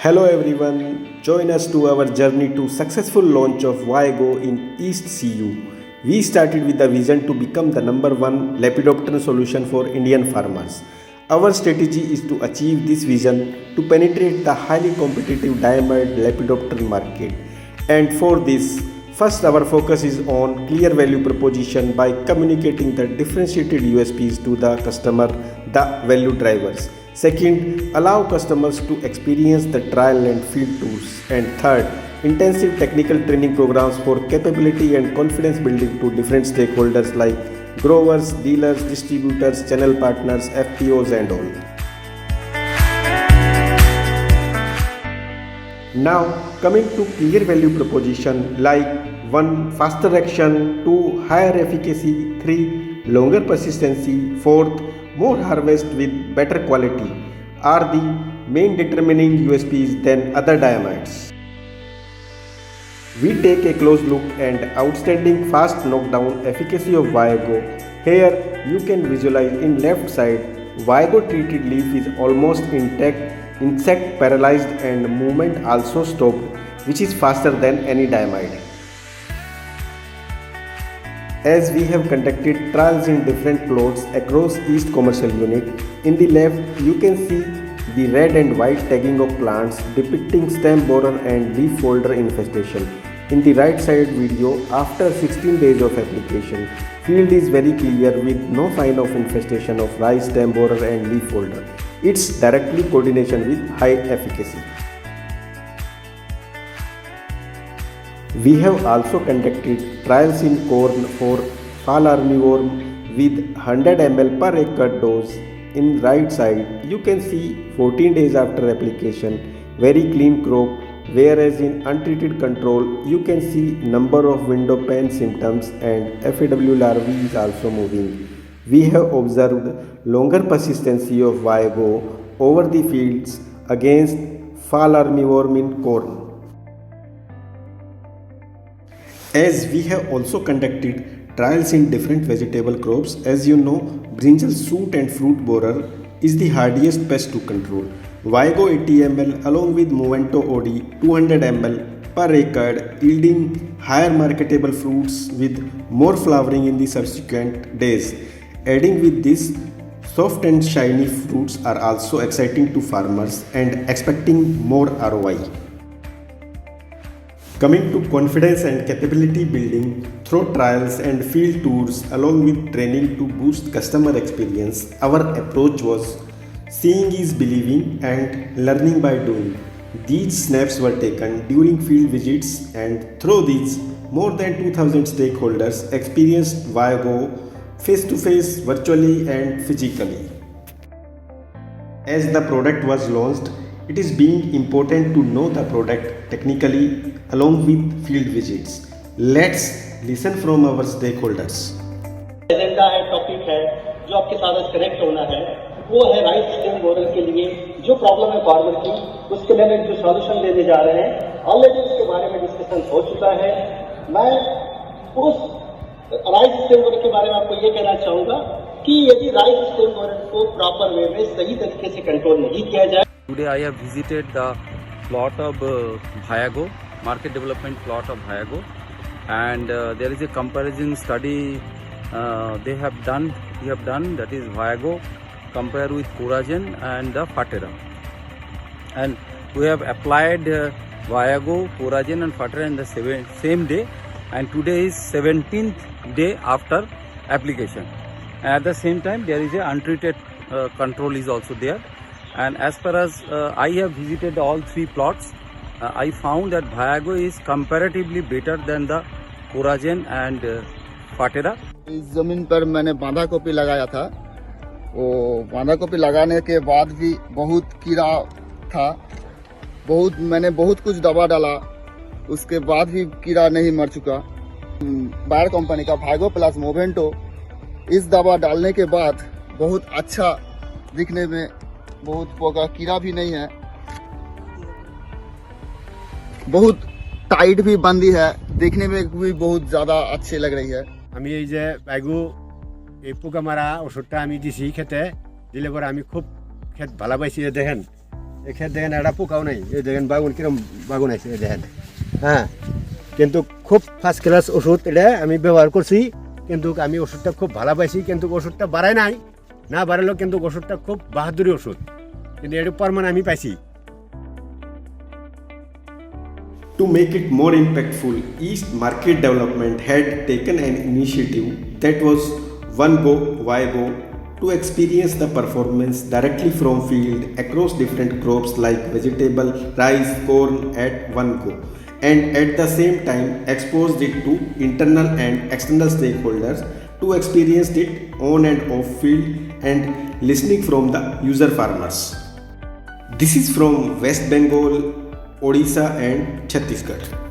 Hello everyone, join us to our journey to successful launch of Viago in East CU. We started with the vision to become the number one Lepidopteran solution for Indian farmers. Our strategy is to achieve this vision to penetrate the highly competitive diamond Lepidopteran market. And for this, first our focus is on clear value proposition by communicating the differentiated USPs to the customer, the value drivers. Second, allow customers to experience the trial and field tours. And third, intensive technical training programs for capability and confidence building to different stakeholders like growers, dealers, distributors, channel partners, FPOs and all. Now, coming to clear value proposition like 1. Faster action, 2. Higher efficacy, 3. Longer persistency, 4th. More harvest with better quality are the main determining USPs than other diamides. We take a close look and outstanding fast knockdown efficacy of Viago. Here you can visualize in left side, Viago treated leaf is almost intact, insect paralyzed and movement also stopped, which is faster than any diamide. As we have conducted trials in different plots across East Commercial Unit, in the left you can see the red and white tagging of plants depicting stem borer and leaf folder infestation. In the right side video, after 16 days of application, field is very clear with no sign of infestation of rice stem borer and leaf folder. It's directly coordination with high efficacy. We have also conducted trials in corn for fall armyworm with 100 ml per acre dose. In right side, you can see 14 days after application, very clean crop, whereas in untreated control, you can see number of window pane symptoms and FAW larvae is also moving. We have observed longer persistency of Viago over the fields against fall armyworm in corn. As we have also conducted trials in different vegetable crops, as you know, brinjal shoot and fruit borer is the hardiest pest to control. Viago 80 ml along with Movento OD 200 ml per acre yielding higher marketable fruits with more flowering in the subsequent days. Adding with this, soft and shiny fruits are also exciting to farmers and expecting more ROI. Coming to confidence and capability building through trials and field tours along with training to boost customer experience, our approach was seeing is believing and learning by doing. These snaps were taken during field visits and through these more than 2000 stakeholders experienced Viago face to face, virtually and physically. As the product was launched, it is being important to know the product technically along with field visits. Let's listen from our stakeholders. Agenda है, topic है जो आपके साथ connect होना है, वो है rice stem borer के लिए जो प्रॉब्लम है फार्मर की, उसके लिए जो सॉल्यूशन देने जा रहे हैं। ऑलरेडी उसके बारे में डिस्कशन हो चुका है। मैं उस राइस स्टेम बोरर के बारे में आपको ये कहना चाहूँगा कि यदि राइस स्टेम बोरर को प्रॉपर वे में सही तरीके से कंट्रोल नहीं किया जाए। Today I have visited the plot of Viago, market development plot of Viago, and there is a comparison study we have done, that is Viago compared with Coragen and the Fatera, and we have applied Viago, Coragen and Fatera in the same day, and today is 17th day after application. At the same time there is a untreated control is also there. And as far as I have visited all three plots, I found that Viago is comparatively better than the Coragen and Fatera. इस जमीन पर मैंने बांधा copy लगाया था। वो बांधा copy लगाने के बाद भी बहुत कीड़ा था, मैंने बहुत कुछ दवा डाला, उसके बाद भी कीड़ा नहीं मर चुका। बायर कंपनी का Viago प्लस मोवेंटो इस दवा डालने के बाद बहुत अच्छा दिखने में, बहुत पोका कीड़ा भी नहीं है, बहुत टाइट भी बंदी है, देखने में भी बहुत ज़्यादा अच्छी लग रही है। আমি এই যে Viago এই পোকা মারা ওষুধটা আমি দিছি খেতে, দিলে পরে আমি খুব ক্ষেত ভালো পাইছি। দেখেন এখানে দেখেন একটা পোকাও নাই, এই দেখেন বাগুন কিরম বাগুন আছে, এই দেখেন। হ্যাঁ, কিন্তু খুব ফার্স্ট ক্লাস ওষুধ, এটা আমি ব্যবহার করছি, কিন্তু আমি ওষুধটা খুব ভালো পাইছি, কিন্তু ওষুধটা বাড়ায় নাই, না বাড়ালেও কিন্তু ওষুধটা খুব বাহাদুরি ওষুধ, কিন্তু এর প্রমাণ আমি পাইছি। To make it more impactful, East Market Development had taken an initiative that was One Go, Why Go, to experience the performance directly from field across different crops like vegetable, rice, corn at one go, and at the same time exposed it to internal and external stakeholders to experience it on and off field and listening from the user farmers. This is from West Bengal, Odisha and Chhattisgarh.